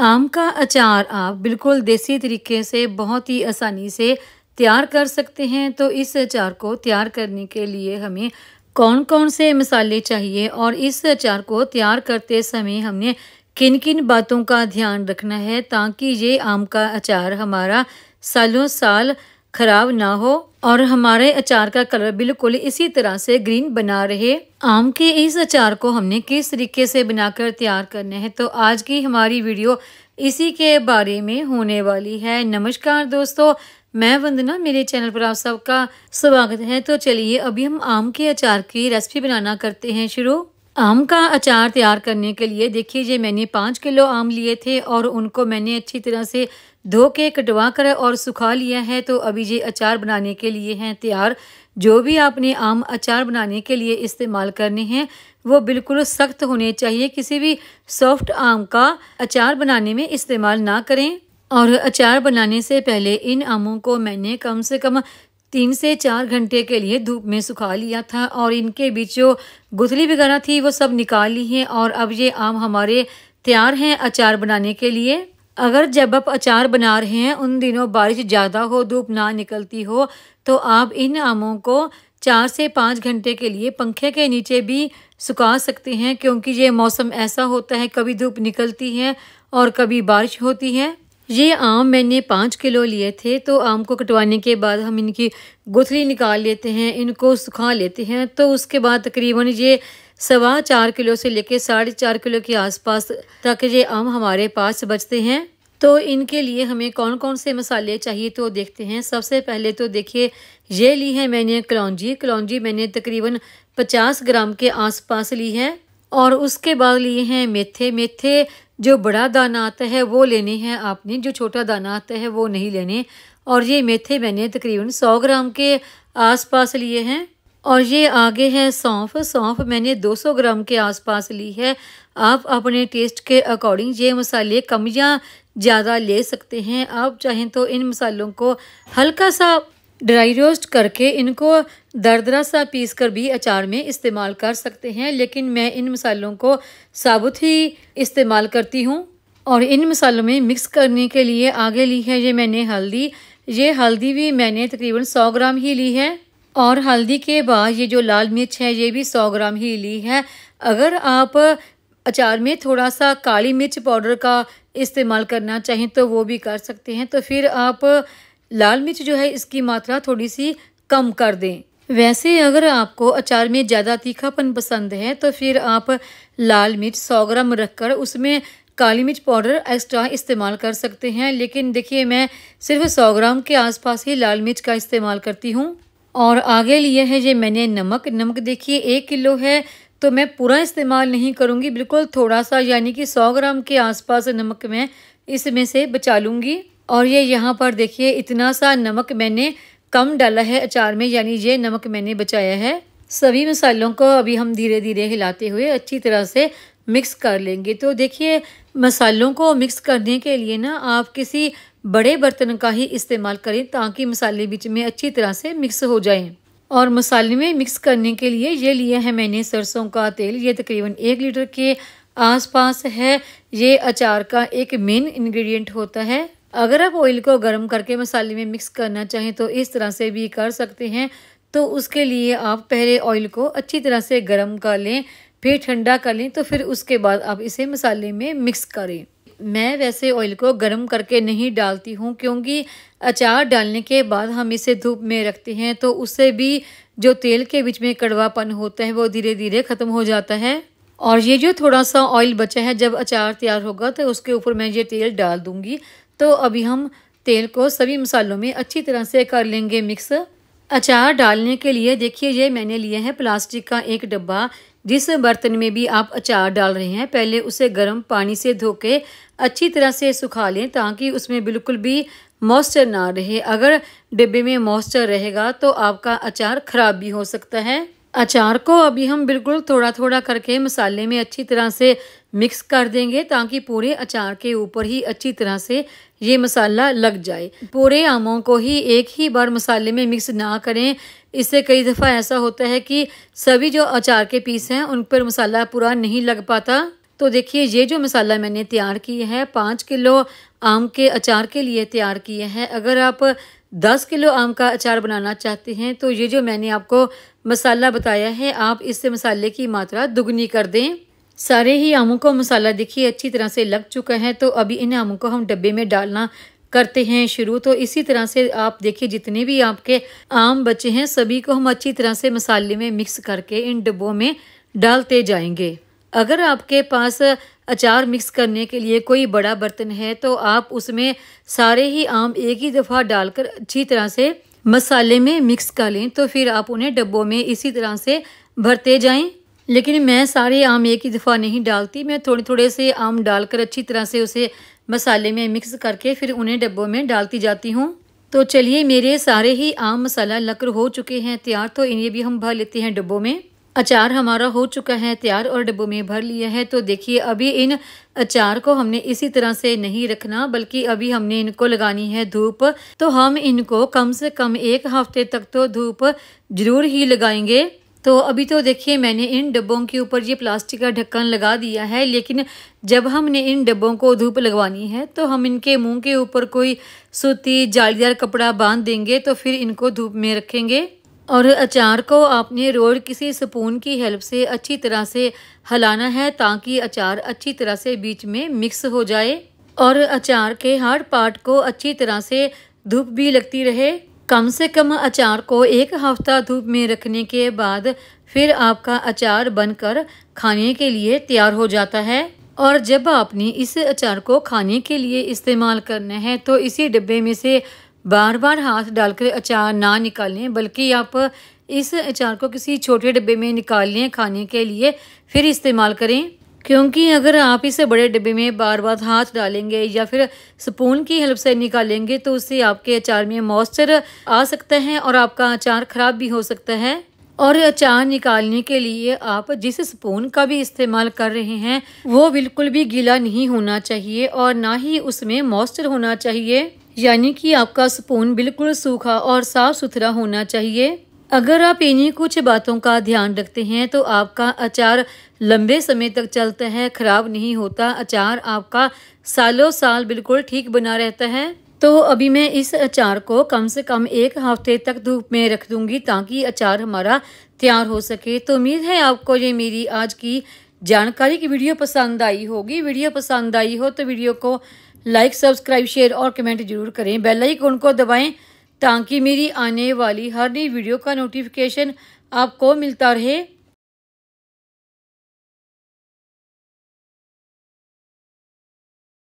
आम का अचार आप बिल्कुल देसी तरीके से बहुत ही आसानी से तैयार कर सकते हैं। तो इस अचार को तैयार करने के लिए हमें कौन कौन से मसाले चाहिए और इस अचार को तैयार करते समय हमने किन किन बातों का ध्यान रखना है ताकि ये आम का अचार हमारा सालों साल खराब ना हो और हमारे अचार का कलर बिल्कुल इसी तरह से ग्रीन बना रहे। आम के इस अचार को हमने किस तरीके से बनाकर तैयार करना है, तो आज की हमारी वीडियो इसी के बारे में होने वाली है। नमस्कार दोस्तों, मैं वंदना, मेरे चैनल पर आप सबका स्वागत है। तो चलिए अभी हम आम के अचार की रेसिपी बनाना करते हैं शुरू। आम का अचार तैयार करने के लिए देखिए ये मैंने 5 किलो आम लिए थे और उनको मैंने अच्छी तरह से धो के कटवा कर और सुखा लिया है। तो अभी ये अचार बनाने के लिए हैं तैयार। जो भी आपने आम अचार बनाने के लिए इस्तेमाल करने हैं वो बिल्कुल सख्त होने चाहिए। किसी भी सॉफ्ट आम का अचार बनाने में इस्तेमाल ना करें। और अचार बनाने से पहले इन आमों को मैंने कम से कम 3 से 4 घंटे के लिए धूप में सुखा लिया था और इनके बीच जो गुठली वगैरह थी वो सब निकाल ली है। और अब ये आम हमारे तैयार हैं अचार बनाने के लिए। अगर जब आप अचार बना रहे हैं उन दिनों बारिश ज़्यादा हो, धूप ना निकलती हो, तो आप इन आमों को 4 से 5 घंटे के लिए पंखे के नीचे भी सुखा सकते हैं, क्योंकि ये मौसम ऐसा होता है, कभी धूप निकलती है और कभी बारिश होती है। ये आम मैंने 5 किलो लिए थे। तो आम को कटवाने के बाद हम इनकी गुठली निकाल लेते हैं, इनको सुखा लेते हैं। तो उसके बाद तकरीबन ये 4.25 किलो से लेके 4.5 किलो के आसपास तक ये आम हमारे पास बचते हैं। तो इनके लिए हमें कौन कौन से मसाले चाहिए तो देखते हैं। सबसे पहले तो देखिए ये ली है मैंने कलौंजी मैंने तकरीबन 50 ग्राम के आसपास ली है। और उसके बाद लिए हैं मेथे जो बड़ा दाना आता है वो लेने हैं आपने, जो छोटा दाना आता है वो नहीं लेने। और ये मेथे मैंने तकरीबन 100 ग्राम के आसपास लिए हैं। और ये आगे है सौंफ मैंने 200 ग्राम के आसपास ली है। आप अपने टेस्ट के अकॉर्डिंग ये मसाले कम या ज़्यादा ले सकते हैं। आप चाहें तो इन मसालों को हल्का सा ड्राई रोस्ट करके इनको दरदरा सा पीस कर भी अचार में इस्तेमाल कर सकते हैं, लेकिन मैं इन मसालों को साबुत ही इस्तेमाल करती हूँ। और इन मसालों में मिक्स करने के लिए आगे ली है ये मैंने हल्दी। ये हल्दी भी मैंने तकरीबन 100 ग्राम ही ली है। और हल्दी के बाद ये जो लाल मिर्च है ये भी 100 ग्राम ही ली है। अगर आप अचार में थोड़ा सा काली मिर्च पाउडर का इस्तेमाल करना चाहें तो वो भी कर सकते हैं, तो फिर आप लाल मिर्च जो है इसकी मात्रा थोड़ी सी कम कर दें। वैसे अगर आपको अचार में ज़्यादा तीखापन पसंद है तो फिर आप लाल मिर्च 100 ग्राम रखकर उसमें काली मिर्च पाउडर एक्स्ट्रा इस्तेमाल कर सकते हैं। लेकिन देखिए मैं सिर्फ 100 ग्राम के आसपास ही लाल मिर्च का इस्तेमाल करती हूँ। और आगे लिए है ये मैंने नमक देखिए 1 किलो है तो मैं पूरा इस्तेमाल नहीं करूँगी, बिल्कुल थोड़ा सा, यानी कि 100 ग्राम के आसपास नमक मैं इसमें से बचा लूँगी। और ये यहाँ पर देखिए इतना सा नमक मैंने कम डाला है अचार में, यानी ये नमक मैंने बचाया है। सभी मसालों को अभी हम धीरे धीरे हिलाते हुए अच्छी तरह से मिक्स कर लेंगे। तो देखिए मसालों को मिक्स करने के लिए ना आप किसी बड़े बर्तन का ही इस्तेमाल करें ताकि मसाले बीच में अच्छी तरह से मिक्स हो जाएं। और मसाले में मिक्स करने के लिए ये लिया है मैंने सरसों का तेल। ये तकरीबन 1 लीटर के आसपास है। ये अचार का एक मेन इंग्रेडिएंट होता है। अगर आप ऑयल को गर्म करके मसाले में मिक्स करना चाहें तो इस तरह से भी कर सकते हैं। तो उसके लिए आप पहले ऑयल को अच्छी तरह से गर्म कर लें, फिर ठंडा कर लें, तो फिर उसके बाद आप इसे मसाले में मिक्स करें। मैं वैसे ऑयल को गर्म करके नहीं डालती हूँ, क्योंकि अचार डालने के बाद हम इसे धूप में रखते हैं तो उससे भी जो तेल के बीच में कड़वापन होता है वो धीरे धीरे ख़त्म हो जाता है। और ये जो थोड़ा सा ऑयल बचा है, जब अचार तैयार होगा तो उसके ऊपर मैं ये तेल डाल दूँगी। तो अभी हम तेल को सभी मसालों में अच्छी तरह से कर लेंगे मिक्स। अचार डालने के लिए देखिए ये मैंने लिया है प्लास्टिक का एक डब्बा। जिस बर्तन में भी आप अचार डाल रहे हैं पहले उसे गर्म पानी से धो के अच्छी तरह से सुखा लें ताकि उसमें बिल्कुल भी मॉइस्चर ना रहे। अगर डिब्बे में मॉइस्चर रहेगा तो आपका अचार ख़राब भी हो सकता है। अचार को अभी हम बिल्कुल थोड़ा थोड़ा करके मसाले में अच्छी तरह से मिक्स कर देंगे ताकि पूरे अचार के ऊपर ही अच्छी तरह से ये मसाला लग जाए। पूरे आमों को ही एक ही बार मसाले में मिक्स ना करें, इससे कई दफ़ा ऐसा होता है कि सभी जो अचार के पीस हैं उन पर मसाला पूरा नहीं लग पाता। तो देखिए ये जो मसाला मैंने तैयार किया है 5 किलो आम के अचार के लिए तैयार किया है। अगर आप 10 किलो आम का अचार बनाना चाहते हैं तो ये जो मैंने आपको मसाला बताया है आप इससे मसाले की मात्रा दुगनी कर दें। सारे ही आमों को मसाला देखिए अच्छी तरह से लग चुका है। तो अभी इन आमों को हम डब्बे में डालना करते हैं शुरू। तो इसी तरह से आप देखिए जितने भी आपके आम बचे हैं सभी को हम अच्छी तरह से मसाले में मिक्स करके इन डब्बों में डालते जाएंगे। अगर आपके पास अचार मिक्स करने के लिए कोई बड़ा बर्तन है तो आप उसमें सारे ही आम एक ही दफ़ा डालकर अच्छी तरह से मसाले में मिक्स कर लें। तो फिर आप उन्हें डब्बों में इसी तरह से भरते जाएं। लेकिन मैं सारे आम एक ही दफ़ा नहीं डालती, मैं थोड़े थोड़े से आम डालकर अच्छी तरह से उसे मसाले में मिक्स करके फिर उन्हें डब्बों में डालती जाती हूँ। तो चलिए मेरे सारे ही आम मसाला लगकर हो चुके हैं तैयार। तो इन्हें भी हम भर लेते हैं डब्बों में। अचार हमारा हो चुका है तैयार और डब्बों में भर लिया है। तो देखिए अभी इन अचार को हमने इसी तरह से नहीं रखना, बल्कि अभी हमने इनको लगानी है धूप। तो हम इनको कम से कम 1 हफ्ते तक तो धूप जरूर ही लगाएंगे। तो अभी तो देखिए मैंने इन डब्बों के ऊपर ये प्लास्टिक का ढक्कन लगा दिया है, लेकिन जब हमने इन डब्बों को धूप लगवानी है तो हम इनके मुंह के ऊपर कोई सूती जालीदार कपड़ा बांध देंगे। तो फिर इनको धूप में रखेंगे। और अचार को आपने रोल किसी स्पून की हेल्प से अच्छी तरह से हिलाना है ताकि अचार अच्छी तरह से बीच में मिक्स हो जाए और अचार के हर पार्ट को अच्छी तरह से धूप भी लगती रहे। कम से कम अचार को 1 हफ्ता धूप में रखने के बाद फिर आपका अचार बनकर खाने के लिए तैयार हो जाता है। और जब आपने इस अचार को खाने के लिए इस्तेमाल करना है तो इसी डब्बे में से बार बार हाथ डालकर अचार ना निकालें, बल्कि आप इस अचार को किसी छोटे डब्बे में निकाल लें खाने के लिए, फिर इस्तेमाल करें। क्योंकि अगर आप इसे बड़े डब्बे में बार बार हाथ डालेंगे या फिर स्पून की हेल्प से निकालेंगे तो उससे आपके अचार में मॉइस्चर आ सकता है और आपका अचार ख़राब भी हो सकता है। और अचार निकालने के लिए आप जिस स्पून का भी इस्तेमाल कर रहे हैं वो बिल्कुल भी गीला नहीं होना चाहिए और ना ही उसमें मॉइस्चर होना चाहिए, यानी कि आपका स्पून बिल्कुल सूखा और साफ सुथरा होना चाहिए। अगर आप इन्हीं कुछ बातों का ध्यान रखते हैं तो आपका अचार लंबे समय तक चलता है, खराब नहीं होता। अचार आपका सालों साल बिल्कुल ठीक बना रहता है। तो अभी मैं इस अचार को कम से कम 1 हफ्ते तक धूप में रख दूंगी ताकि अचार हमारा तैयार हो सके। तो उम्मीद है आपको ये मेरी आज की जानकारी की वीडियो पसंद आई होगी। वीडियो पसंद आई हो तो वीडियो को लाइक, सब्सक्राइब, शेयर और कमेंट जरूर करें। बेल आइकन को दबाएं ताकि मेरी आने वाली हर नई वीडियो का नोटिफिकेशन आपको मिलता रहे।